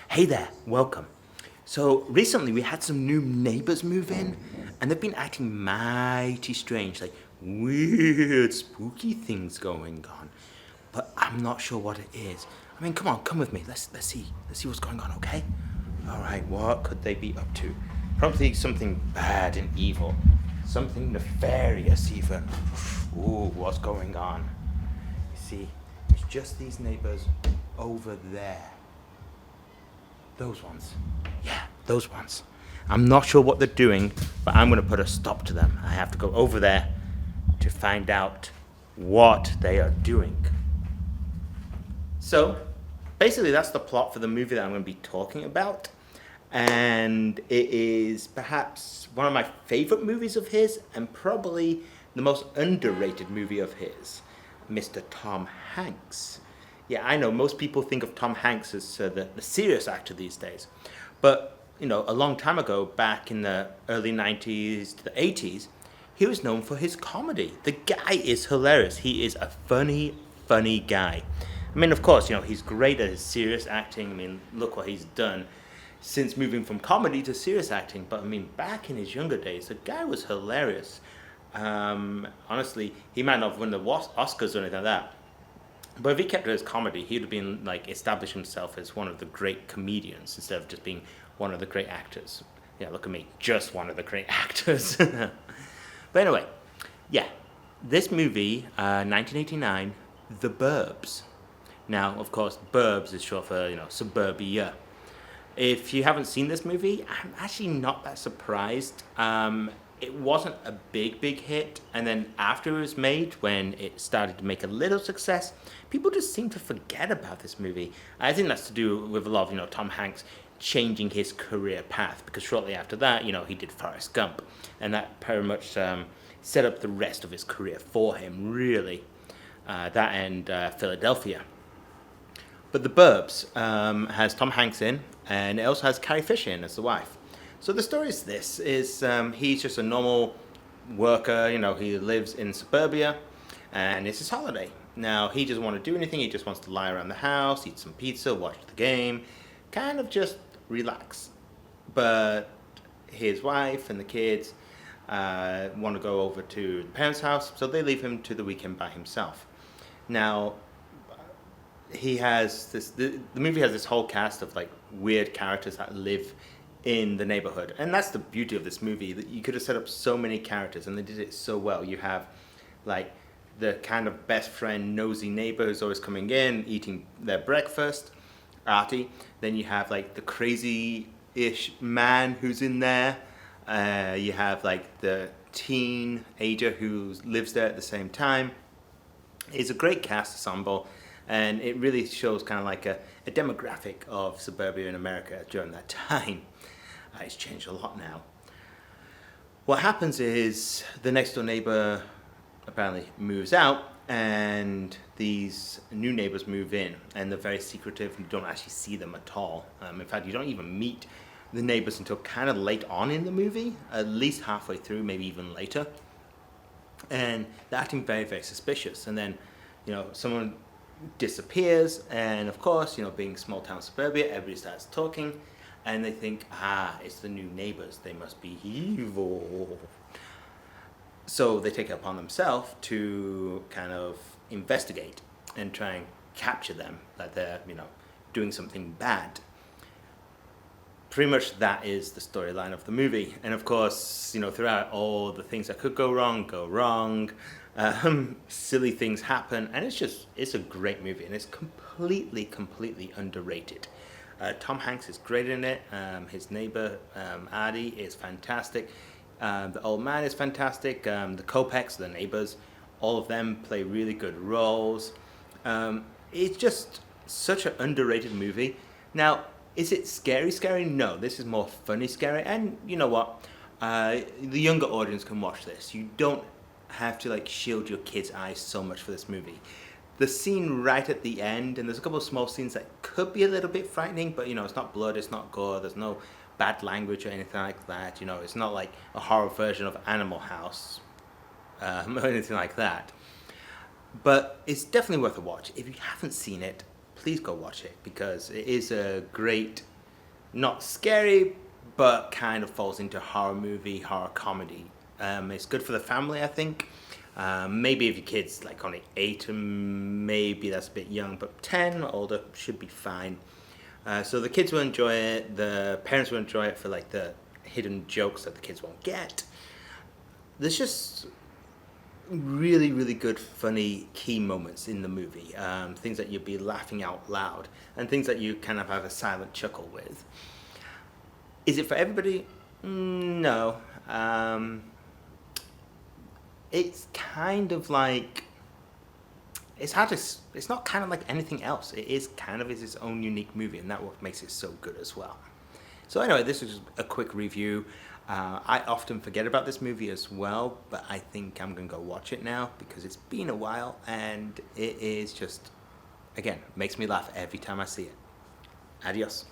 Hey there, welcome. So recently we had some new neighbors move in, and they've been acting mighty strange, like weird, spooky things going on. But I'm not sure what it is. I mean, come on, come with me. Let's see what's going on, okay? All right, what could they be up to? Probably something bad and evil, something nefarious even. Ooh, what's going on? You see, it's just these neighbors over there. Those ones. Yeah, those ones. I'm not sure what they're doing, but I'm going to put a stop to them. I have to go over there to find out what they are doing. So, basically, that's the plot for the movie that I'm going to be talking about. And it is perhaps one of my favorite movies of his, and probably the most underrated movie of his, Mr. Tom Hanks. Yeah, I know most people think of Tom Hanks as the serious actor these days, but a long time ago, back in the early '90s to the '80s, he was known for his comedy. The guy is hilarious. He is a funny, funny guy. I mean, of course, he's great at his serious acting. I mean, look what he's done since moving from comedy to serious acting. But I mean, back in his younger days, the guy was hilarious. Honestly, he might not have won the Oscars or anything like that. But if he kept it as comedy, he'd have been like established himself as one of the great comedians instead of just being one of the great actors. Yeah, look at me, just one of the great actors. But anyway, yeah, this movie, 1989, The Burbs. Now, of course, Burbs is short for suburbia. If you haven't seen this movie, I'm actually not that surprised. It wasn't a big hit, and then after it was made, when it started to make a little success, people just seem to forget about this movie. I think that's to do with a lot of Tom Hanks changing his career path, because shortly after that, he did Forrest Gump, and that very much set up the rest of his career for him, really. That and Philadelphia. But The Burbs has Tom Hanks in, and it also has Carrie Fisher in as the wife. So the story is this: he's just a normal worker. He lives in suburbia, and it's his holiday. Now he doesn't want to do anything. He just wants to lie around the house, eat some pizza, watch the game, kind of just relax. But his wife and the kids want to go over to the parents' house, so they leave him to the weekend by himself. Now he has this. The movie has this whole cast of like weird characters that live in the neighborhood, and that's the beauty of this movie, that you could have set up so many characters and they did it so well. You have like the kind of best friend nosy neighbor who's always coming in eating their breakfast, Artie. Then you have like the crazy-ish man who's in there. You have like the teenager who lives there at the same time. It's a great cast ensemble, and it really shows kind of like a demographic of suburbia in America during that time. It's changed a lot now. What happens is the next door neighbor apparently moves out, and these new neighbors move in, and they're very secretive, and you don't actually see them at all. In fact, you don't even meet the neighbors until kind of late on in the movie, at least halfway through, maybe even later. And they're acting very, very suspicious. And then, someone disappears, and of course, being small town suburbia, everybody starts talking, and they think, it's the new neighbors, they must be evil. So they take it upon themselves to kind of investigate and try and capture them, that they're, doing something bad. Pretty much that is the storyline of the movie. And of course, throughout all the things that could go wrong. Silly things happen, and it's a great movie, and it's completely underrated. Tom Hanks is great in it. His neighbor, Addie, is fantastic. The old man is fantastic. The Kopecks, the neighbors, all of them play really good roles. It's just such an underrated movie. Now, is it scary? No, this is more funny scary. And you know what? The younger audience can watch this. You don't have to shield your kids' eyes so much for this movie. The scene right at the end, and there's a couple of small scenes that could be a little bit frightening, but it's not blood, it's not gore, there's no bad language or anything like that. It's not like a horror version of Animal House or anything like that. But it's definitely worth a watch. If you haven't seen it, please go watch it, because it is a great not scary, but kind of falls into horror movie, horror comedy. It's good for the family, I think. Maybe if your kid's like only 8, and maybe that's a bit young, but 10 or older should be fine. So the kids will enjoy it. The parents will enjoy it for like the hidden jokes that the kids won't get. There's just really, really good, funny key moments in the movie. Things that you'd be laughing out loud, and things that you kind of have a silent chuckle with. Is it for everybody? No. It's kind of like, it's hard to. It's not kind of like anything else. It is kind of its own unique movie, and that's what makes it so good as well. So anyway, this is a quick review. I often forget about this movie as well, but I think I'm gonna go watch it now because it's been a while, and it is just, again, makes me laugh every time I see it. Adios.